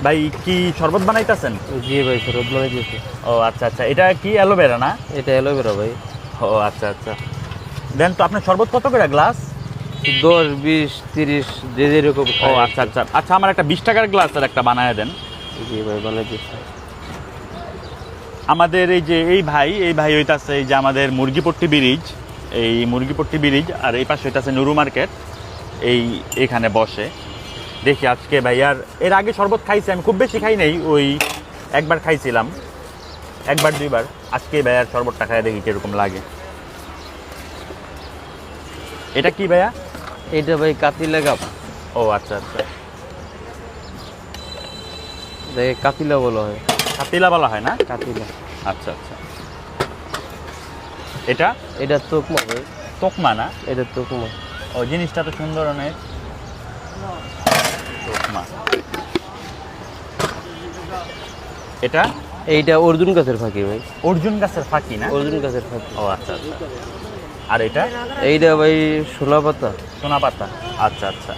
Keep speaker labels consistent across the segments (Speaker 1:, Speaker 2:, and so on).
Speaker 1: ভাই কি শরবত বানাইতেছেন?
Speaker 2: জি ভাই, শরবত বানাইতেছি।
Speaker 1: ও আচ্ছা আচ্ছা, এটা কি অ্যালোভেরা না?
Speaker 2: এটা অ্যালোভেরা ভাই।
Speaker 1: ও আচ্ছা আচ্ছা, দেন তো আপনার শরবত কত করে গ্লাস?
Speaker 2: 10, 20, 30 যে যেরকম
Speaker 1: ও
Speaker 2: খায়।
Speaker 1: আচ্ছা আচ্ছা আচ্ছা, আমার একটা 20 টাকার গ্লাসের একটা বানায় দেন।
Speaker 2: জি ভাই, বানাইতেছি।
Speaker 1: আমাদের এই ভাই হইতাছে এই যে আমাদের মুরগিপট্টি ব্রিজ, এই মুরগিপট্টি ব্রিজ, আর এই পাশে হইতাছে নুরু মার্কেট, এইখানে বসে। দেখি আজকে ভাইয়ার, এর আগে শরবত খাইছি আমি, খুব বেশি খাই নাই, ওই একবার খাইছিলাম, একবার দুইবার। আজকে ভাইয়ার শরবতটা খাই দেখি কিরকম লাগে। এটা কি ভাইয়া?
Speaker 2: এটা ভাই কাতিলা কাপ।
Speaker 1: ও আচ্ছা আচ্ছা,
Speaker 2: কাতিলা বলা হয়।
Speaker 1: কাতিলা বলা হয় না?
Speaker 2: কাতিলা।
Speaker 1: আচ্ছা আচ্ছা, এটা
Speaker 2: এটা তোকমা ভাই।
Speaker 1: তোকমা না?
Speaker 2: এটা তোকমা।
Speaker 1: ও, জিনিসটা তো সুন্দর অনেক। তোকমা। এটা
Speaker 2: এইটা অর্জুন গাছের ফাঁকি ভাই।
Speaker 1: অর্জুন গাছের ফাঁকি না?
Speaker 2: অর্জুন গাছের ফাঁকি।
Speaker 1: ও আচ্ছা আচ্ছা, আর এটা?
Speaker 2: এইটা ভাই সোনা পাতা।
Speaker 1: সোনা পাতা। আচ্ছা আচ্ছা,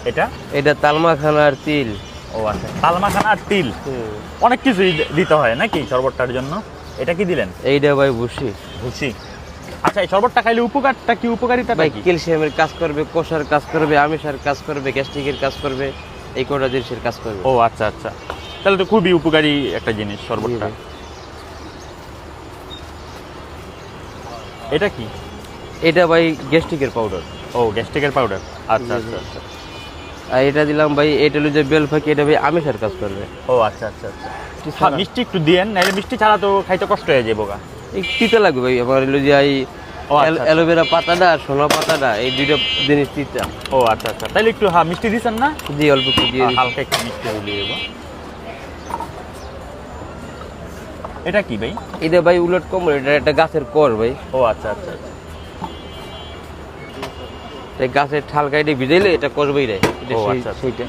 Speaker 1: এটা?
Speaker 2: এটা তালমাখানা আর তিল।
Speaker 1: ও আচ্ছা, তালমাখানা আর তিল, অনেক কিছুই দিতে হয় নাকি শরবতটার জন্য? এটা কি দিলেন?
Speaker 2: এইটা ভাই ভুসি।
Speaker 1: ভুসি। আচ্ছা, এই শরবতটা খাইলে উপকারটা কি, উপকারিতা
Speaker 2: ভাই
Speaker 1: কি?
Speaker 2: ক্যালসিয়ামের কাজ করবে, কোষার কাজ করবে, আমিষের কাজ করবে, গ্যাস্ট্রিকের কাজ করবে, এই কটা জিনিসের কাজ করবে।
Speaker 1: ও আচ্ছা আচ্ছা, তাহলে তো খুবই উপকারী একটা জিনিস শরবতটা। এটা কি?
Speaker 2: এটা ভাই গ্যাস্ট্রিকের পাউডার।
Speaker 1: ও, গ্যাস্ট্রিকের পাউডার। আচ্ছা আচ্ছা আচ্ছা।
Speaker 2: আর এটা দিলাম ভাই, এটা হলো যে বেল ফাঁকি, এটা ভাই আমিষের কাজ করবে।
Speaker 1: ও আচ্ছা আচ্ছা আচ্ছা, হ্যাঁ, মিষ্টি একটু দিয়েন, নাহলে মিষ্টি ছাড়া তো খাইতে কষ্ট হয়ে যাবো গা।
Speaker 2: এই তিতা লাগবে ভাই আমার, হলো যে এই
Speaker 1: ও আচ্ছা।
Speaker 2: অ্যালোভেরা পাতাটা আর সোনা পাতাটা, এই দুইটা জিনিস তিতা।
Speaker 1: ও আচ্ছা আচ্ছা, তাহলে একটু হ্যাঁ মিষ্টি দিচ্ছেন না?
Speaker 2: জি, অল্প একটু দিয়ে দিচ্ছি।
Speaker 1: হালকা একটু মিষ্টি দিয়ে দেবো। এটা কি ভাই?
Speaker 2: এটা ভাই উলট কমল, এটা একটা গাছের কর ভাই।
Speaker 1: ও আচ্ছা আচ্ছা আচ্ছা,
Speaker 2: এই গাছের ঠাল কাইটে ভিজাইলে এটা করবেই রে, এটা
Speaker 1: ও আচ্ছা আচ্ছা।
Speaker 2: সেইটা।